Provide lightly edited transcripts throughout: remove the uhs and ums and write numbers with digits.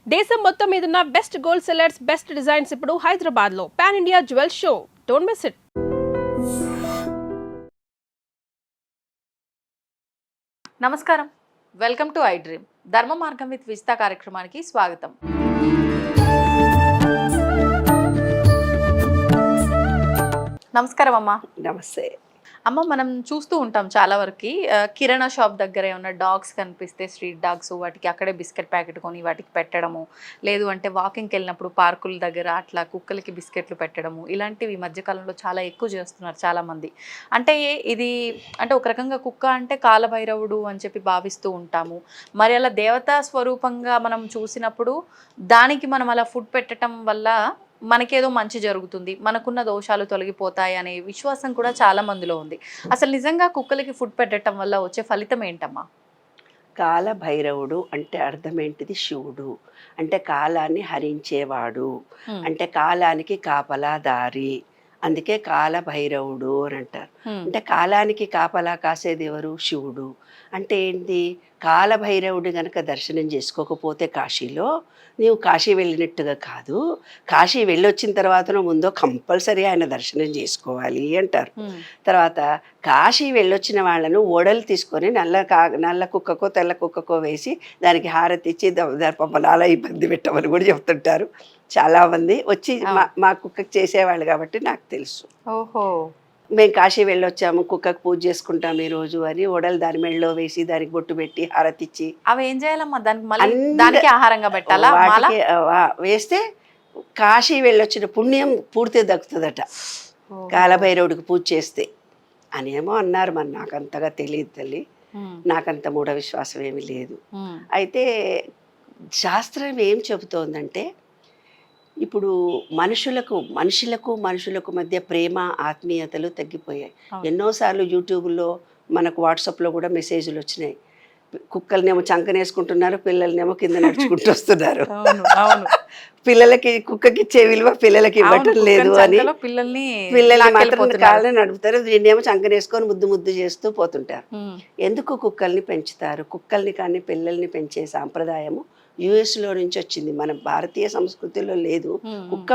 దేశం మొత్తం మీదున్న best gold sellers, best designs ఇప్పుడు హైదరాబాద్ లో pan India jewel show. Don't miss it. నమస్కారం, వెల్కమ్ టు ఐ డ్రీమ్. ధర్మ మార్గం విత్ విజిత కార్యక్రమానికి స్వాగతం. నమస్కారం అమ్మా. నమస్తే అమ్మ, మనం చూస్తూ ఉంటాం చాలా వరకు కిరాణా షాప్ దగ్గర ఏమన్నా డాగ్స్ కనిపిస్తే, స్ట్రీట్ డాగ్స్, వాటికి అక్కడే బిస్కెట్ ప్యాకెట్ కొని వాటికి పెట్టడము, లేదు అంటే వాకింగ్కి వెళ్ళినప్పుడు పార్కుల దగ్గర అట్లా కుక్కలకి బిస్కెట్లు పెట్టడము, ఇలాంటివి ఈ మధ్యకాలంలో చాలా ఎక్కువ చేస్తున్నారు చాలామంది. అంటే ఇది అంటే ఒక రకంగా కుక్క అంటే కాలభైరవుడు అని చెప్పి భావిస్తూ ఉంటాము. మరి అలా దేవతా స్వరూపంగా మనం చూసినప్పుడు దానికి మనం అలా ఫుడ్ పెట్టడం వల్ల మనకేదో మంచి జరుగుతుంది, మనకున్న దోషాలు తొలగిపోతాయి అనే విశ్వాసం కూడా చాలా మందిలో ఉంది. అసలు నిజంగా కుక్కలకి ఫుడ్ పెట్టడం వల్ల వచ్చే ఫలితం ఏంటమ్మా? కాలభైరవుడు అంటే అర్థం ఏంటిది? శివుడు అంటే కాలాన్ని హరించేవాడు, అంటే కాలానికి కాపలాదారి, అందుకే కాలభైరవుడు అని అంటారు. అంటే కాలానికి కాపలా కాసేది ఎవరు? శివుడు. అంటే ఏంటి? కాలభైరవుడు గనక దర్శనం చేసుకోకపోతే కాశీలో నీవు కాశీ వెళ్ళినట్టుగా కాదు. కాశీ వెళ్ళొచ్చిన తర్వాత ముందో కంపల్సరీ ఆయన దర్శనం చేసుకోవాలి అంటారు. తర్వాత కాశీ వెళ్ళొచ్చిన వాళ్ళను ఓడలు తీసుకొని నల్ల కుక్కకో తెల్ల కుక్కకో వేసి దానికి హారతి ఇచ్చి దర్పమలాల ఇబ్బంది పెట్టమని కూడా చెప్తుంటారు చాలామంది. వచ్చి మా కుక్కకి చేసేవాళ్ళు కాబట్టి నాకు తెలుసు. ఓహో, మేము కాశీ వెళ్ళొచ్చాము, కుక్కకు పూజ చేసుకుంటాం ఈ రోజు అని ఓడలు దాని మెళ్ళలో వేసి దానికి బొట్టు పెట్టి హారతిచ్చి అవి ఏం చేయాలమ్మా? దానికి ఆహారంగా పెట్టాలా? వేస్తే కాశీ వెళ్ళొచ్చిన పుణ్యం పూర్తి దక్కుతుందట కాలభైరవుడికి పూజ చేస్తే అనేమో అన్నారు. మరి నాకు అంతగా తెలియదు తల్లి, నాకంత మూఢ విశ్వాసం ఏమీ లేదు. అయితే శాస్త్రం ఏం చెబుతోందంటే, ఇప్పుడు మనుషులకు మధ్య ప్రేమ ఆత్మీయతలు తగ్గిపోయాయి. ఎన్నోసార్లు యూట్యూబ్లో మనకు వాట్సాప్లో కూడా మెసేజ్లు వచ్చినాయి. కుక్కలనేమో చంకనేసుకుంటున్నారు, పిల్లల్నేమో కింద నడుచుకుంటూ వస్తున్నారు. పిల్లలకి కుక్కకి ఇచ్చే విలువ పిల్లలకి ఇవ్వటం లేదు అని పిల్లల్ని మాత్రం కాళ్ళని నడుపుతారు, దీన్నేమో చంకనేసుకొని ముద్దు చేస్తూ పోతుంటారు. ఎందుకు కుక్కల్ని పెంచుతారు? కుక్కల్ని కానీ పిల్లల్ని పెంచే సాంప్రదాయము యుఎస్లో నుంచి వచ్చింది, మన భారతీయ సంస్కృతిలో లేదు. కుక్క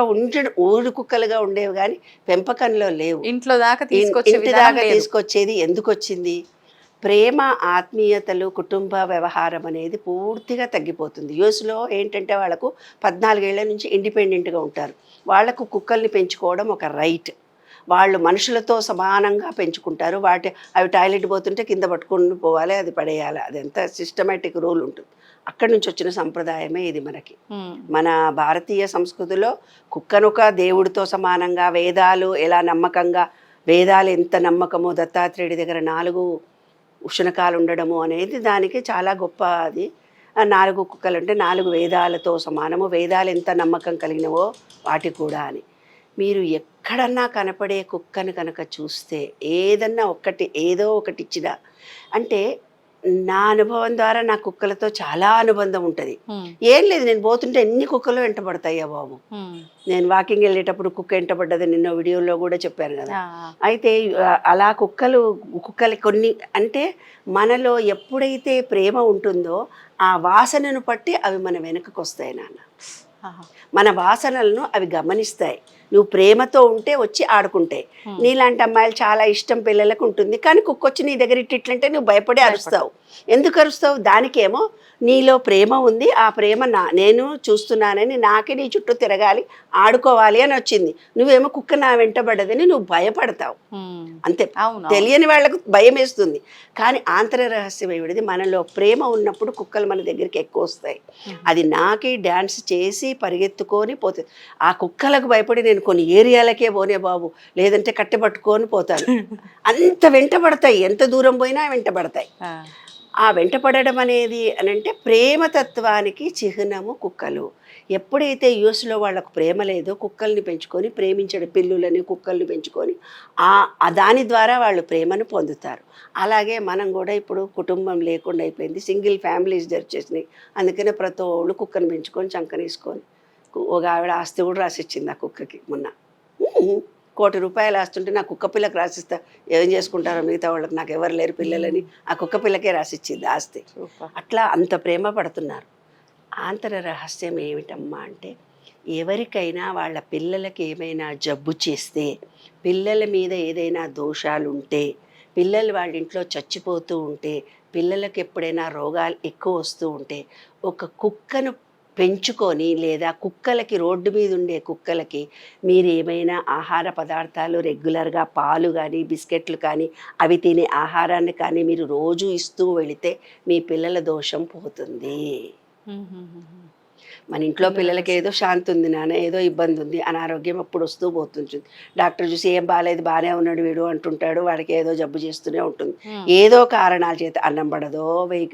ఊరు కుక్కలుగా ఉండేవి కానీ పెంపకంలో లేవు. ఇంటి దాకా తీసుకొచ్చేది ఎందుకు వచ్చింది? ప్రేమ ఆత్మీయతలు కుటుంబ వ్యవహారం అనేది పూర్తిగా తగ్గిపోతుంది. యుఎస్లో ఏంటంటే వాళ్ళకు 14 ఏళ్ల నుంచి ఇండిపెండెంట్గా ఉంటారు. వాళ్లకు కుక్కల్ని పెంచుకోవడం ఒక రైట్. వాళ్ళు మనుషులతో సమానంగా పెంచుకుంటారు. అవి టాయిలెట్ పోతుంటే కింద పట్టుకుని పోవాలి, అది పడేయాలి, అది ఎంత సిస్టమేటిక్ రూల్ ఉంటుంది. అక్కడి నుంచి వచ్చిన సంప్రదాయమే ఇది మనకి. మన భారతీయ సంస్కృతిలో కుక్కనొక దేవుడితో సమానంగా, వేదాలు ఎలా నమ్మకంగా, వేదాలు ఎంత నమ్మకమో, దత్తాత్రేయుడి దగ్గర 4 ఉష్ణకాలు ఉండడము అనేది దానికి చాలా గొప్ప. అది 4 కుక్కలు అంటే 4 వేదాలతో సమానము, వేదాలు ఎంత నమ్మకం కలిగినవో వాటి కూడా అని. మీరు ఎక్కడన్నా కనపడే కుక్కను కనుక చూస్తే ఏదో ఒకటి ఇచ్చినా, అంటే నా అనుభవం ద్వారా నా కుక్కలతో చాలా అనుబంధం ఉంటుంది. ఏం లేదు, నేను పోతుంటే ఎన్ని కుక్కలు వెంటబడతాయా బాబు. నేను వాకింగ్ వెళ్ళేటప్పుడు కుక్క వెంటబడ్డది, నిన్న వీడియోలో కూడా చెప్పాను కదా. అయితే అలా కుక్కలు కొన్ని అంటే మనలో ఎప్పుడైతే ప్రేమ ఉంటుందో ఆ వాసనను బట్టి అవి మన వెనుకకు వస్తాయి నాన్న. మన వాసనలను అవి గమనిస్తాయి. నువ్వు ప్రేమతో ఉంటే వచ్చి ఆడుకుంటాయి. నీలాంటి అమ్మాయిలు చాలా ఇష్టం పిల్లలకు ఉంటుంది, కానీ కుక్కొచ్చి నీ దగ్గర ఇట్లంటే నువ్వు భయపడి అరుస్తావు. ఎందుకు అరుస్తావు? దానికేమో నీలో ప్రేమ ఉంది, ఆ ప్రేమ నేను చూస్తున్నానని, నాకే నీ చుట్టూ తిరగాలి, ఆడుకోవాలి అని వచ్చింది. నువ్వేమో కుక్క నా వెంటబడ్డదని నువ్వు భయపడతావు అంతే. తెలియని వాళ్ళకు భయం వేస్తుంది, కానీ ఆంతర రహస్యం ఏమిటిది? మనలో ప్రేమ ఉన్నప్పుడు కుక్కలు మన దగ్గరికి ఎక్కువ వస్తాయి. అది నాకే డాన్స్ చేసి పరిగెత్తుకొని పోతుంది. ఆ కుక్కలకు భయపడి నేను కొన్ని ఏరియాలకే పోనే బాబు, లేదంటే కట్టెపట్టుకొని పోతాను. అంత వెంటబడతాయి, ఎంత దూరం పోయినా వెంటబడతాయి. ఆ వెంటపడడం అనేది అంటే ప్రేమతత్వానికి చిహ్నము కుక్కలు. ఎప్పుడైతే యూఎస్లో వాళ్ళకు ప్రేమ లేదో కుక్కల్ని పెంచుకొని ప్రేమించడం, పిల్లులని కుక్కల్ని పెంచుకొని దాని ద్వారా వాళ్ళు ప్రేమను పొందుతారు. అలాగే మనం కూడా ఇప్పుడు కుటుంబం లేకుండా అయిపోయింది, సింగిల్ ఫ్యామిలీస్ వచ్చేసినాయి. అందుకనే ప్రతి ఒళ్ళు కుక్కను పెంచుకొని చంకనేసుకొని, ఒక ఆవిడ ఆస్తి కూడా రాసిచ్చింది ఆ కుక్కకి మొన్న. 1 కోటి రూపాయలు ఆస్తుంటే నా కుక్క పిల్లకి రాసిస్తా, ఏం చేసుకుంటారో మిగతా వాళ్ళకి, నాకు ఎవరు లేరు పిల్లలని ఆ కుక్క పిల్లకే రాసిచ్చింది ఆస్తి. అట్లా అంత ప్రేమ పడుతున్నారు. ఆంతర రహస్యం ఏమిటమ్మా అంటే, ఎవరికైనా వాళ్ళ పిల్లలకి ఏమైనా జబ్బు చేస్తే, పిల్లల మీద ఏదైనా దోషాలుంటే, పిల్లలు వాళ్ళ ఇంట్లో చచ్చిపోతూ ఉంటే, పిల్లలకి ఎప్పుడైనా రోగాలు ఎక్కువ వస్తూ ఉంటే, ఒక కుక్కను పెంచుకొని లేదా కుక్కలకి రోడ్డు మీద ఉండే కుక్కలకి మీరు ఏమైనా ఆహార పదార్థాలు రెగ్యులర్గా పాలు కానీ బిస్కెట్లు కానీ అవి తినే ఆహారాన్ని కానీ మీరు రోజు ఇస్తూ వెళితే మీ పిల్లల దోషం పోతుంది. మన ఇంట్లో పిల్లలకి ఏదో శాంతి ఉంది నాన్న, ఏదో ఇబ్బంది ఉంది, అనారోగ్యం అప్పుడు వస్తూ పోతుంటుంది. డాక్టర్ చూసి ఏం బాగాలేదు, బాగానే ఉన్నాడు వీడు అంటుంటాడు, వాడికి ఏదో జబ్బు చేస్తూనే ఉంటుంది. ఏదో కారణాల చేత అన్నం పడదో,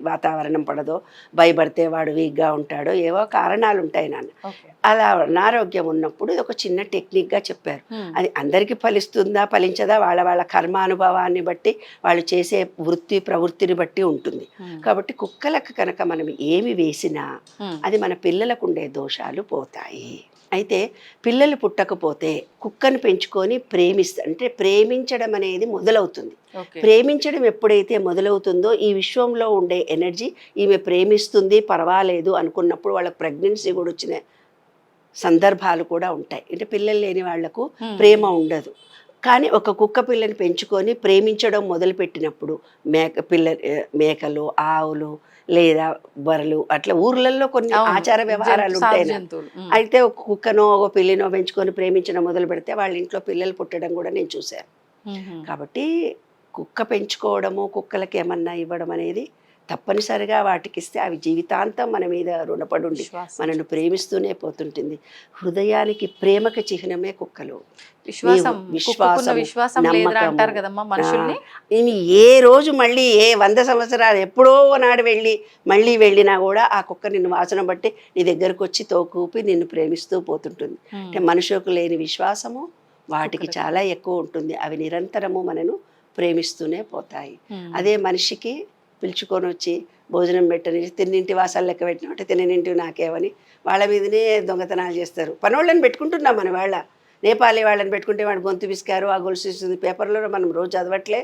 వాతావరణం పడదో, భయపడితే వాడు వీక్గా ఉంటాడో, ఏవో కారణాలు ఉంటాయి నాన్న. అలా అనారోగ్యం ఉన్నప్పుడు ఇది ఒక చిన్న టెక్నిక్గా చెప్పారు. అది అందరికీ ఫలిస్తుందా ఫలించదా వాళ్ళ వాళ్ళ కర్మానుభవాన్ని బట్టి, వాళ్ళు చేసే వృత్తి ప్రవృత్తిని బట్టి ఉంటుంది. కాబట్టి కుక్కలకు కనుక మనం ఏమి వేసినా అది మన పిల్లలకు ఉండే దోషాలు పోతాయి. అయితే పిల్లలు పుట్టకపోతే కుక్కను పెంచుకొని అంటే ప్రేమించడం అనేది మొదలవుతుంది. ప్రేమించడం ఎప్పుడైతే మొదలవుతుందో ఈ విశ్వంలో ఉండే ఎనర్జీ ఈమె ప్రేమిస్తుంది పర్వాలేదు అనుకున్నప్పుడు వాళ్ళకి ప్రెగ్నెన్సీ కూడా వచ్చిన సందర్భాలు కూడా ఉంటాయి. అంటే పిల్లలు లేని వాళ్లకు ప్రేమ ఉండదు. కానీ ఒక కుక్క పిల్లని పెంచుకొని ప్రేమించడం మొదలుపెట్టినప్పుడు మేకలు, ఆవులు లేదా బర్రెలు అట్లా ఊర్లలో కొన్ని ఆచార వ్యవహారాలు ఉంటాయి. అయితే ఒక కుక్కనో ఒక పిల్లినో పెంచుకొని ప్రేమించడం మొదలు పెడితే వాళ్ళ ఇంట్లో పిల్లలు పుట్టడం కూడా నేను చూశాను. కాబట్టి కుక్క పెంచుకోవడము, కుక్కలకి ఏమన్నా ఇవ్వడం అనేది తప్పనిసరిగా వాటికి ఇస్తే అవి జీవితాంతం మన మీద రుణపడి ఉండి మనను ప్రేమిస్తూనే పోతుంటుంది. హృదయానికి ప్రేమకి చిహ్నమే కుక్కలు. విశ్వాసం, నమ్మకం. ఏ రోజు మళ్ళీ 100 సంవత్సరాలు ఎప్పుడో నాడు మళ్ళీ వెళ్ళినా కూడా ఆ కుక్క నిన్ను వాసన బట్టి నీ దగ్గరకు వచ్చి తోకూపి నిన్ను ప్రేమిస్తూ పోతుంటుంది. అంటే మనుషులకు లేని విశ్వాసము వాటికి చాలా ఎక్కువ ఉంటుంది. అవి నిరంతరము మనను ప్రేమిస్తూనే పోతాయి. అదే మనిషికి పిలుచుకొని వచ్చి భోజనం పెట్టని, తిన్నింటి వాసాలు లెక్క పెట్టినట్టు తిననింటి నాకేమని వాళ్ళ మీదనే దొంగతనాలు చేస్తారు. పనోళ్ళని పెట్టుకుంటున్నాం మన వాళ్ళ. నేపాలీ వాళ్ళని పెట్టుకుంటే వాడు గొంతు విసికారు, ఆ గొలుసు ఇస్తుంది. పేపర్లో మనం రోజు చదవట్లే.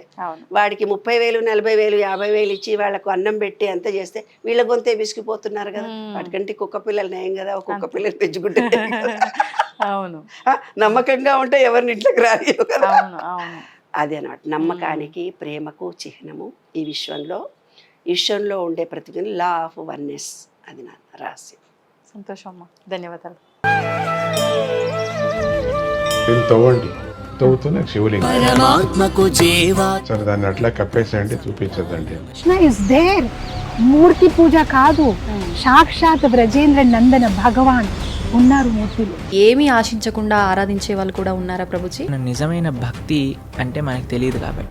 వాడికి 30,000, 40,000, 50,000 ఇచ్చి వాళ్ళకు అన్నం పెట్టి అంత చేస్తే వీళ్ళ గొంతే విసిగిపోతున్నారు కదా. వాటికంటే కుక్క పిల్లలు నయం కదా, ఒక కుక్క పిల్లలు పెంచుకుంటే. అవును, నమ్మకంగా ఉంటే ఎవరిని ఇంట్లోకి రాదు కదా. అదే అన్నమాట, నమ్మకానికి ప్రేమకు చిహ్నము ఈ విశ్వంలో ఉండే ప్రతిభ లా ఆఫ్ వన్నెస్. అది నా రహస్యం. సంతోషం అమ్మా, ధన్యవాదాలు. తవ్వండి, తవ్వుతూనే శివలింగం సరే దాన్ని అట్లా కప్పేసేయండి, చూపించదండి. Krishna is there. మూర్తి పూజ కాదు, సాక్షాత్ బ్రజేంద్ర నందన భగవాన్ ఉన్నారు మూర్తిలో. ఏమీ ఆశించకుండా ఆరాధించే వాళ్ళు కూడా ఉన్నారా ప్రభుజీ? నిజమైన భక్తి అంటే మనకు తెలియదు కాబట్టి